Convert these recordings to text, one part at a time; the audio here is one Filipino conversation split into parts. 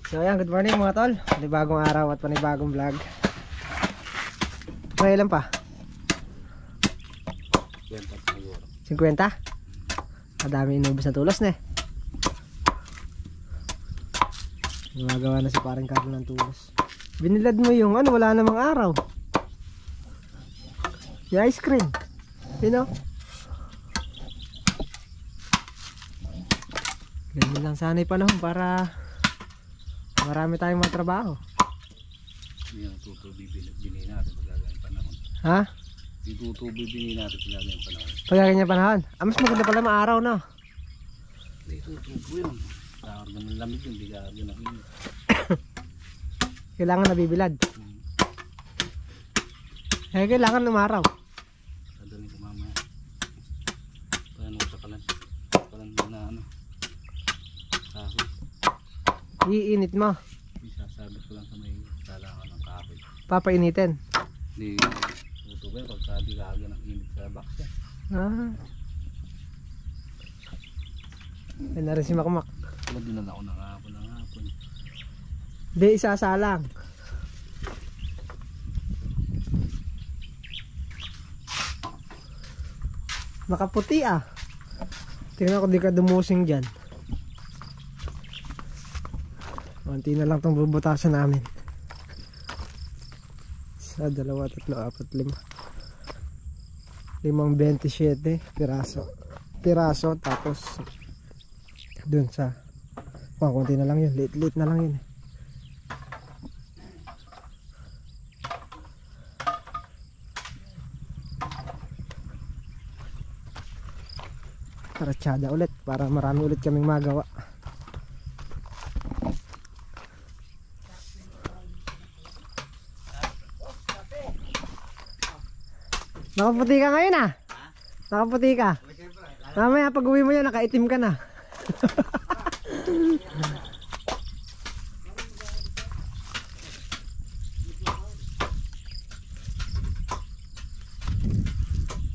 So ayan, good morning mga tol. Panibagong araw at panibagong vlog. May ilan pa? 50? Madami inubos na tulos na eh. Gumagawa na si parang Carlo ng tulos. Binilad mo yung ano, wala namang araw. Yung ice cream, you know. Ganyan lang sana yung panahon para marami tayong matrabaho. Yung tutubi binin natin pagkaganyang panahon. Ha? Yung tutubi binin natin pagkaganyang panahon. Pagkaganyang panahon? Mas maganda pala maaraw no? Hindi tutubo yun. Kakarga ng lamig yun, hindi kakarga ng init. Kailangan nabibilad. Kailangan lumaraw. Sadaling ko mamaya. Paano ko sa kalan na ano. Kahoy. Iinit mo. Isasabit ko lang sa may salangan ng kahoy. Papainitin. Hindi tutubo yun pagka di kakarga ng init sa box yan. Yan na rin si Makmak. Wala din na ako ng hapon. Di isasalang. Nakaputi ah. Tingnan ko di ka dumusing dyan. Konti na lang itong bubutasan namin. Sa 2, 3, 4, 5. 5.27 piraso tapos dun sa konti na lang yun, late na lang yun eh. Karatsyada ulit para marami ulit kaming magawa. Nakaputi ka ngayon ah. Nakaputi ka. Mamaya pag uwi mo yan nakaitim ka na.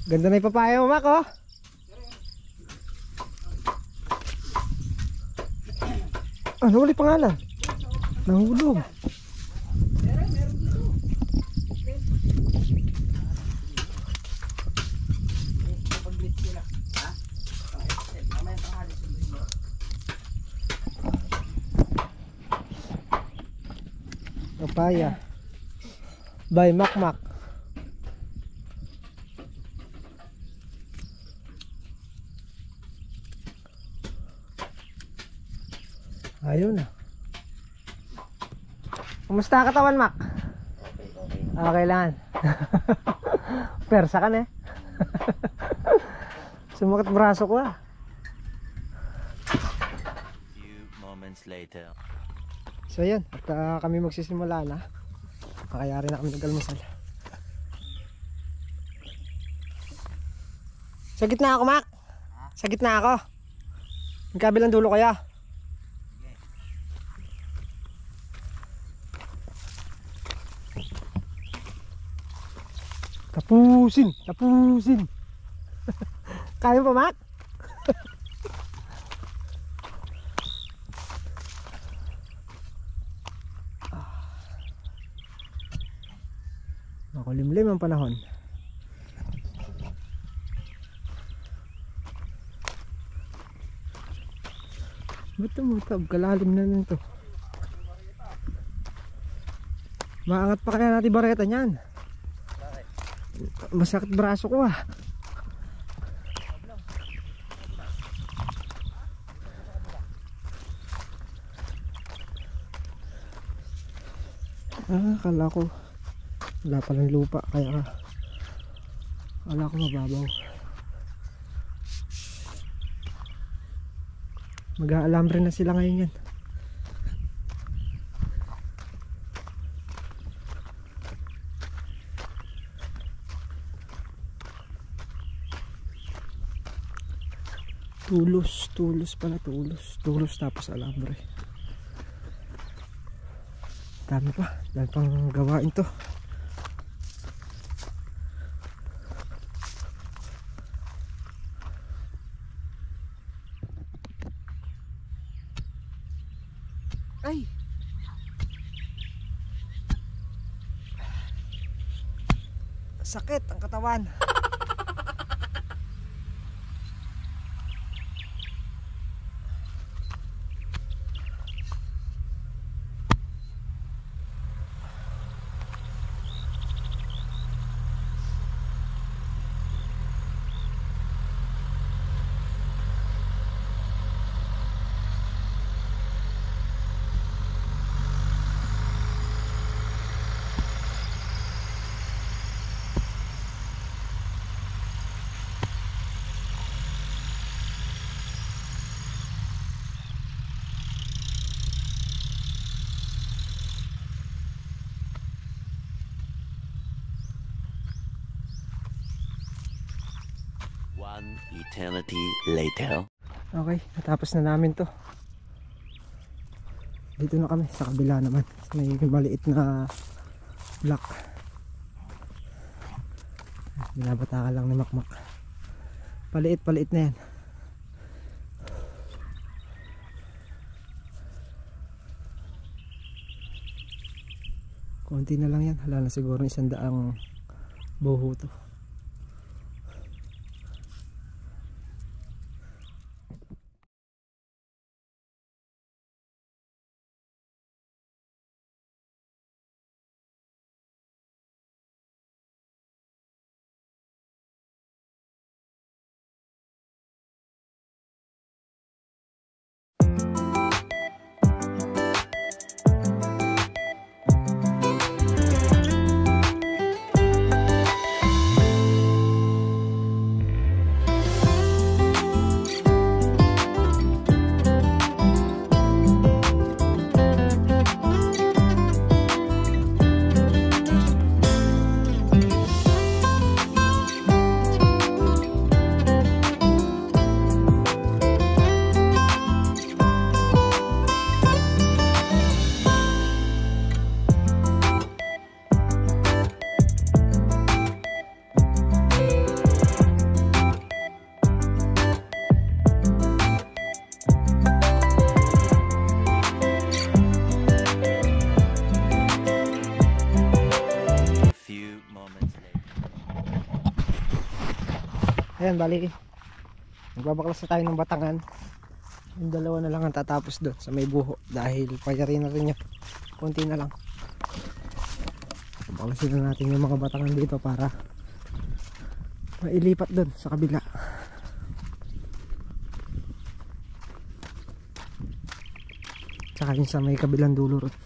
Ganda na yung papaya mo, Mak, oh. Ano ulit pangalan? Nahulog. Papaya by Makmak. Ayaw na. Kumusta katawan, Mak? Okay lang. Persa ka na eh. Sumakit braso ko ah. Few moments later. So yan, at kami magsisimula na. Makayari na kami nag-almusal. Sa gitna ako, Mak. Sa gitna ako. Yung kabilang dulo kaya. Tapusin. Kaya mo pa, Mak? Makulimlim ang panahon. Ba't tumutab? Kalalim na nito. Maangat pa kaya natin bareta niyan. Masakit braso ko ah. Akala ko wala palang lupa kaya akala ko mababaw. Mag-aalambre na sila ngayon yan. Tulos pala, tulos tapos alambre. Dami pang gawain to. Ay, Sakit ang katawan. One eternity later. Okay, natapos na namin to. Dito na kami sa kabila naman. May maliit na block. Binabata ka lang ni Makmak. Paliit na yan. Konti na lang yan. Hala na siguro 100 buho to. Ayan, bali magbabaklas na tayo ng batangan. Yung dalawa na lang ang tatapos doon sa may buho dahil payari na rin yun. Konti na lang. Baklasin na natin yung mga batangan dito para mailipat doon sa kabila. Tsaka yun sa may kabilang dulo ron.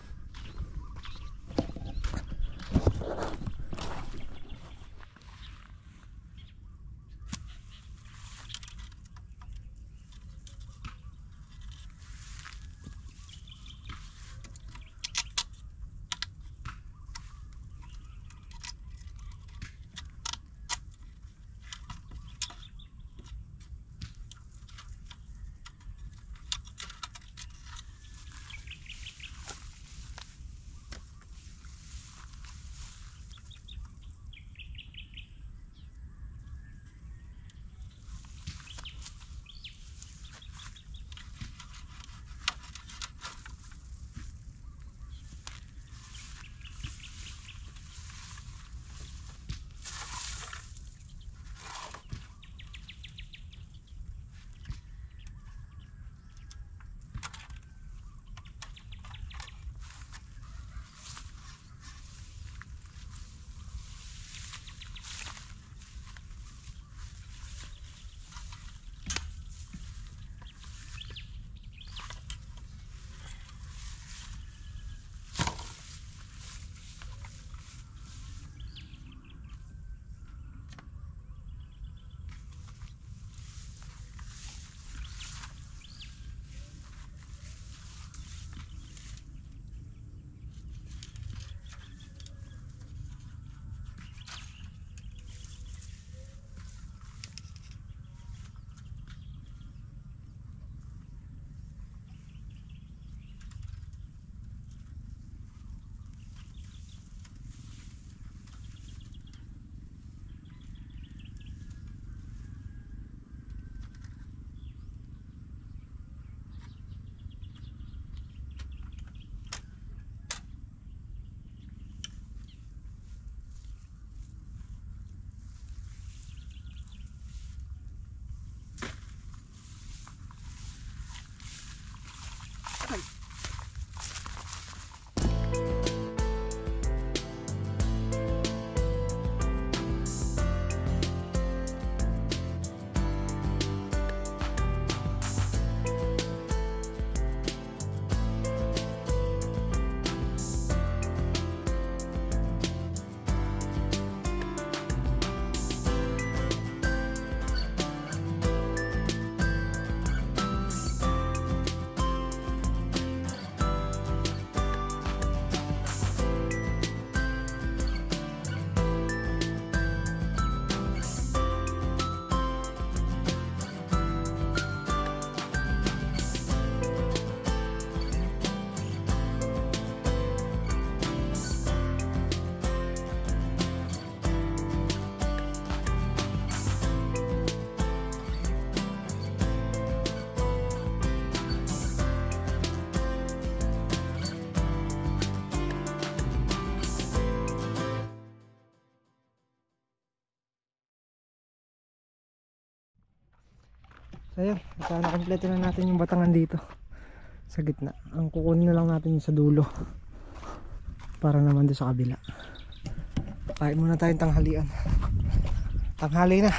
So yun, sana kompleto na natin yung batangan dito sa gitna. Ang kukunin na lang natin yung sa dulo para naman doon sa kabila. Kain muna tayong tanghalian. Tanghali na.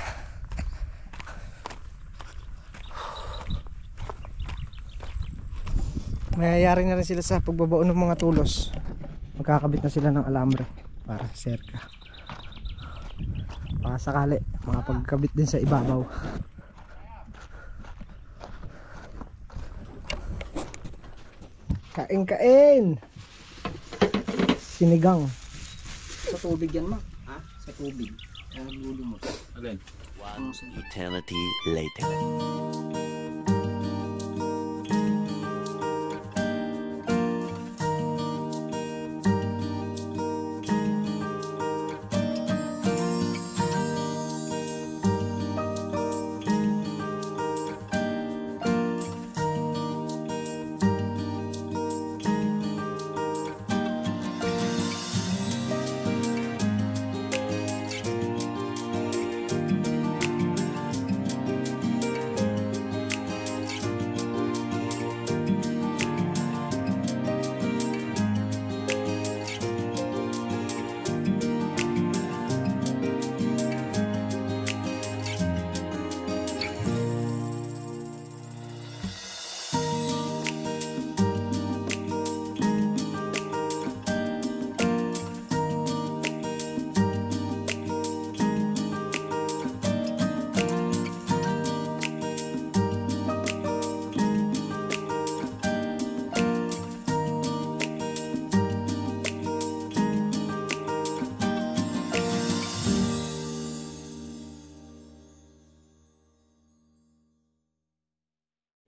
Mayayari na rin sila sa pagbabaon ng mga tulos. Magkakabit na sila ng alambre para sa serka. Baka sakali makapagkabit din sa ibabaw. Kain! Sinigang. Sa tubig yan, ma. Ha? Sa tubig. Kaya naglulumot. Alin? One eternity later.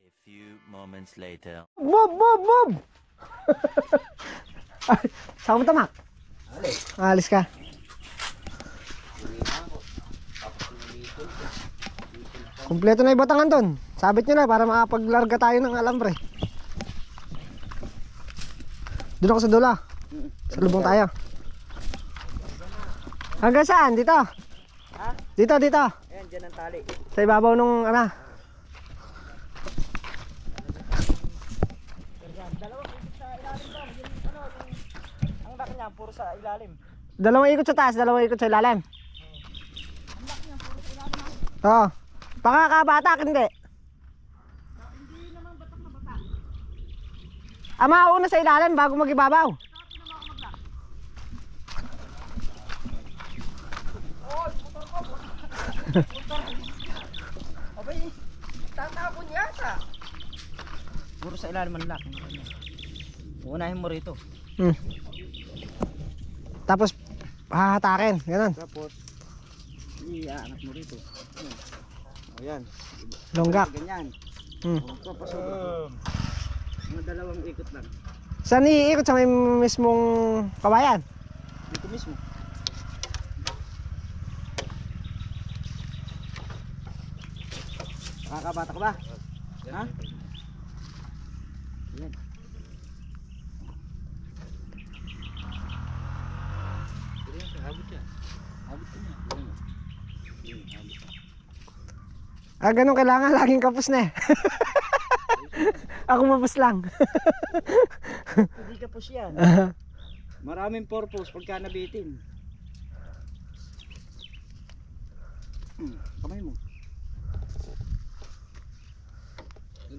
A few moments later. Bob! Ay, saan mo tamak? Alis ka. Kompleto na yung batangan doon. Sabit nyo na para makapaglarga tayo ng alambre. Doon ako sa dula. Sa lubong tayo. Hanggang saan? Dito? Ha? Dito. Ayan, dyan ang tali. Sa ibabaw nung ano. Ang laki niya, puro sa ilalim. Dalawang ikot sa taas, dalawang ikot sa ilalim. Oo. Pangakabatak, hindi. Hindi naman batak na batak. Mauna sa ilalim bago mag-ibabaw. Abay, tatapon yata. Puro sa ilalim ang laki. Unahin mo rito. Tapos hahatakin, ganun. Tapos, iaangat mo rito. Ayan. Longgak. Ganyan. Tapos, mga dalawang ikot lang. Saan iikot? Sa may mismong kabayan? Dito mismo. Nakakabata ka ba? Ha? Ayan. Abot yan. Abot ko niya. Ganun kailangan laging kapos na eh. Ako mapos lang. Hindi ka push yan. Maraming purpose pagka nabitin. Kamay mo.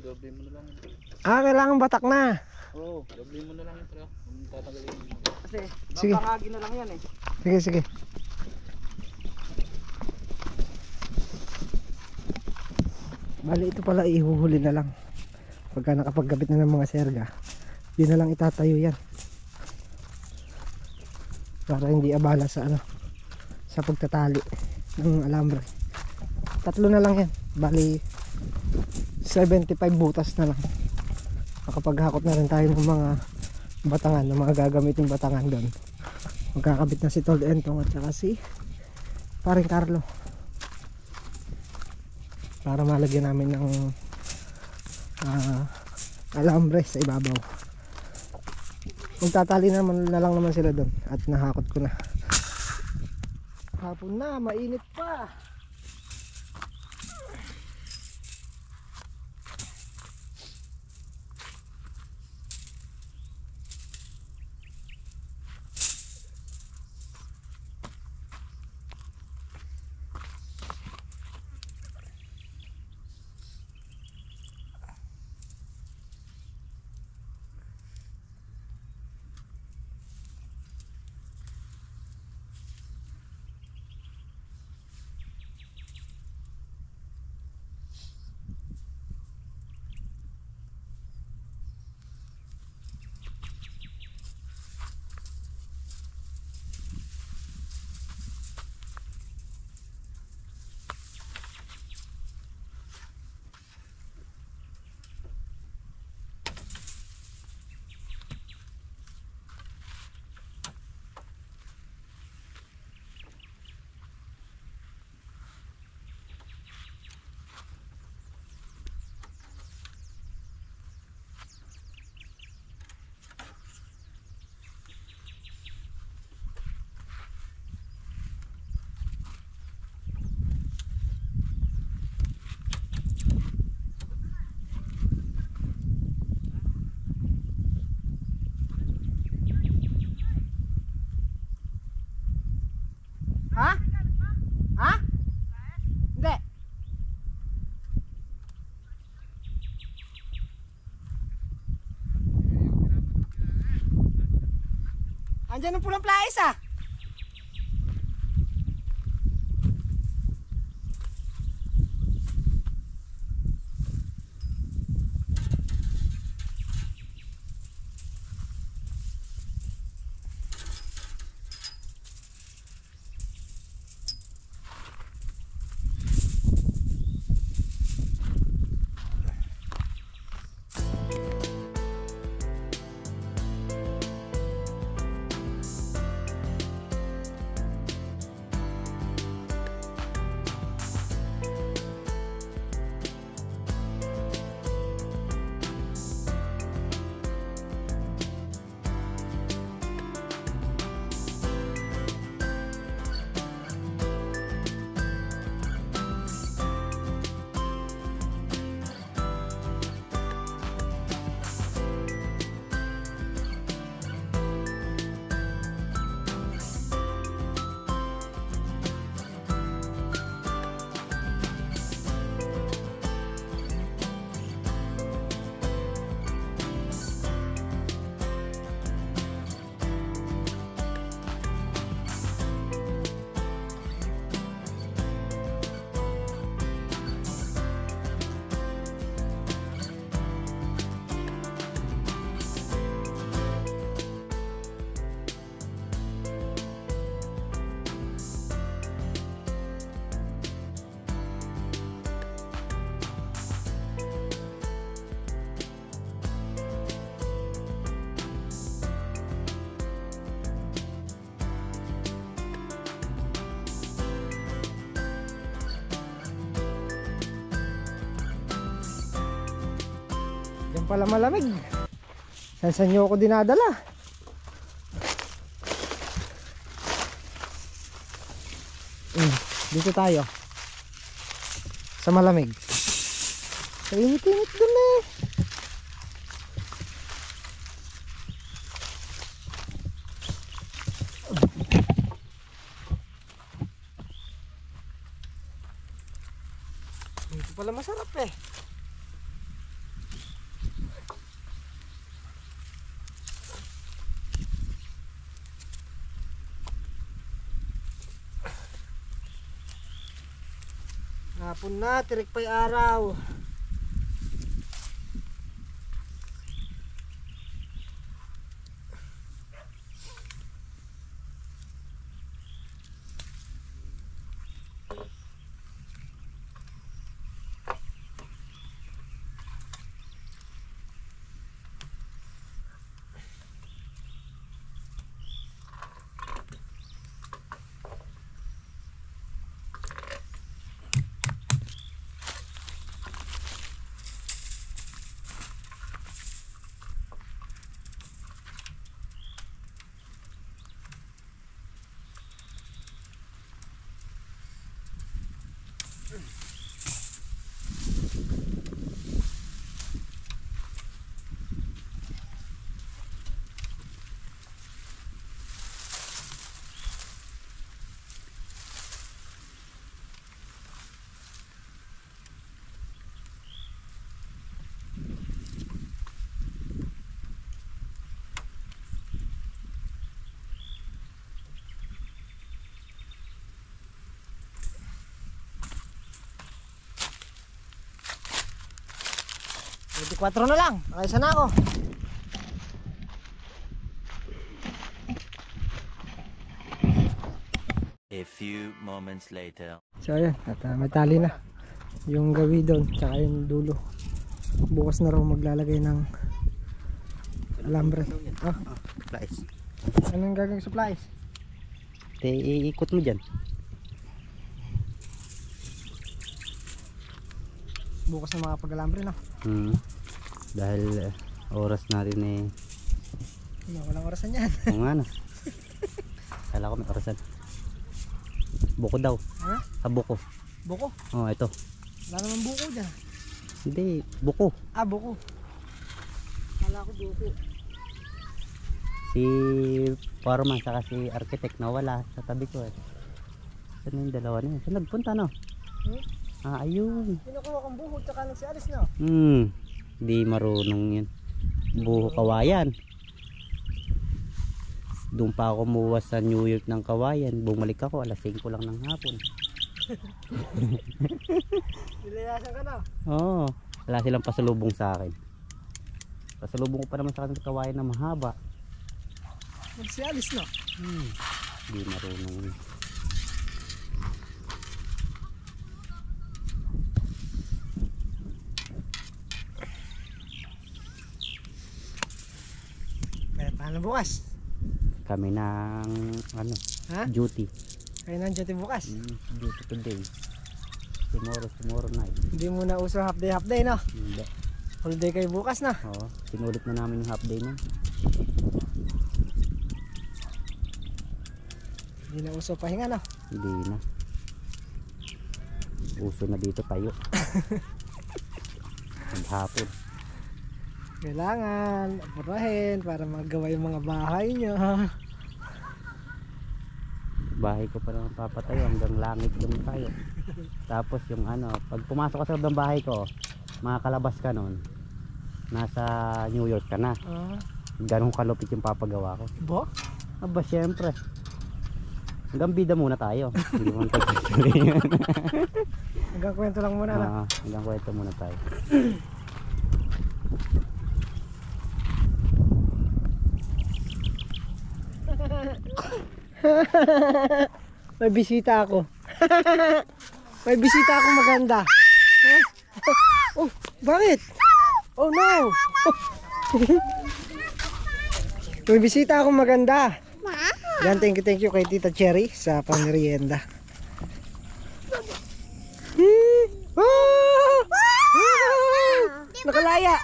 Doble mo na lang. Kailangan batak na. Oo. Doble mo na lang ito. Kung tatanggalin mo. Kasi Sige. babangagin na lang yan eh. Sige. Bali ito pala ihuhuli na lang. Pagka nakapaggabit na ng mga serga, yun na lang itatayo yan. Para hindi abala sa sa pagtatali ng alambre. Tatlo na lang yan. Bali 75 butas na lang. Makapaghakot na rin tayo ng mga batangan, ng mga gagamiting batangan doon. Magkakabit na si Tol Entong at saka si Paring Carlo para malagyan namin ng alambre sa ibabaw. Magtatali naman na lang naman sila doon at nahakot ko na. Hapon na, mainit pa. Simple. Andyan ang pulang plais ah. Yan pala malamig. Saan nyo ako dinadala? Dito tayo. Sa malamig. Sa init-init dun eh. Dito pala masarap eh. Hapon na, tirik pa'y araw. Pwede 4 na lang. Nakaisa na ako. A few moments later. So ayan, at may tali na yung gawi doon, tsaka yung dulo. Bukas na raw maglalagay ng alambre. Supplies. Anong gagawing supplies? Iikot mo dyan. Bukas na mga pag-alambre na. Dahil oras natin eh. Walang orasan yan. Oo nga na. Kala ko may orasan. Buko daw. Ha? Buko. Buko? Oh, ito. Wala naman buko dyan. Hindi, buko. Buko. Kala ko buko. Si Foreman saka si Architect nawala sa tabi ko eh. Saan yung dalawa na yun? Saan nagpunta no? Ayun. Kinukuha kong buho tsaka nang si Alice no? Di marunong yun. Buho kawayan. Doon pa ako kumuha sa New York ng kawayan. Bumalik ako, alas 5 lang ng hapon. Nilayasan ka na? Oo. Wala silang pasalubong sa akin. Pasalubong ko pa naman sa akin ng kawayan na mahaba. Si Alice no? Di marunong yun. Kaya paano bukas? Kami ng ano, Ha? duty. Kaya nandiyan tayo bukas. Duty today. Tomorrow night. Hindi mo na uso half day no? Hindi. Full day kayo bukas na. Oo, sinulit na namin yung half day nun. Hindi na uso pahinga no? Hindi na. Uso na dito tayo. Maghapon. Kailangan apurahin para magawa yung mga bahay nyo. Bahay ko pa naman papatayo hanggang langit yung tayo. Tapos yung ano, pag pumasok ka sa loob ng bahay ko, makakalabas ka nun, nasa New York ka na. Ganun kalupit yung papagawa ko. Bo? Aba syempre. Hanggang bida muna tayo. Hindi mo tayo. Hanggang kwento lang muna na. Hanggang kwento muna tayo. May bisita ako. May bisita ako maganda. Oh, bakit? Oh no. May bisita ako maganda. Yan, thank you kay Tita Cherry sa pangmerienda. Nakalaya.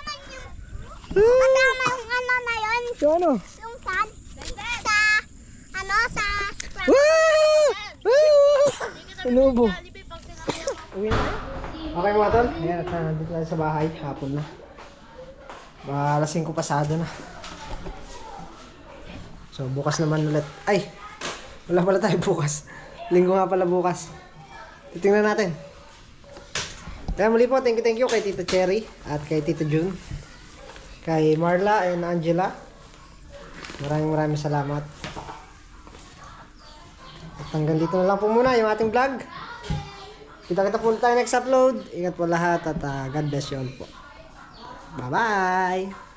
Kasama yung ano na yun. So ano? Yung sand. Sa, ano, sa scrap. Inubo. Uwi na tayo? Okay mga tol, ayan at nandito tayo sa bahay, hapon na. Alas 5 pasado na. So bukas naman ulit. Ay! Wala pala tayo bukas. Linggo nga pala bukas. Titingnan natin. Kaya muli po, thank you kay Tita Cherry at kay Tita June. Kay Marla and Angela. Maraming salamat. At hanggang dito na lang po muna yung ating vlog. Kita po tayo next upload. Ingat po lahat at God bless you all po. Bye bye!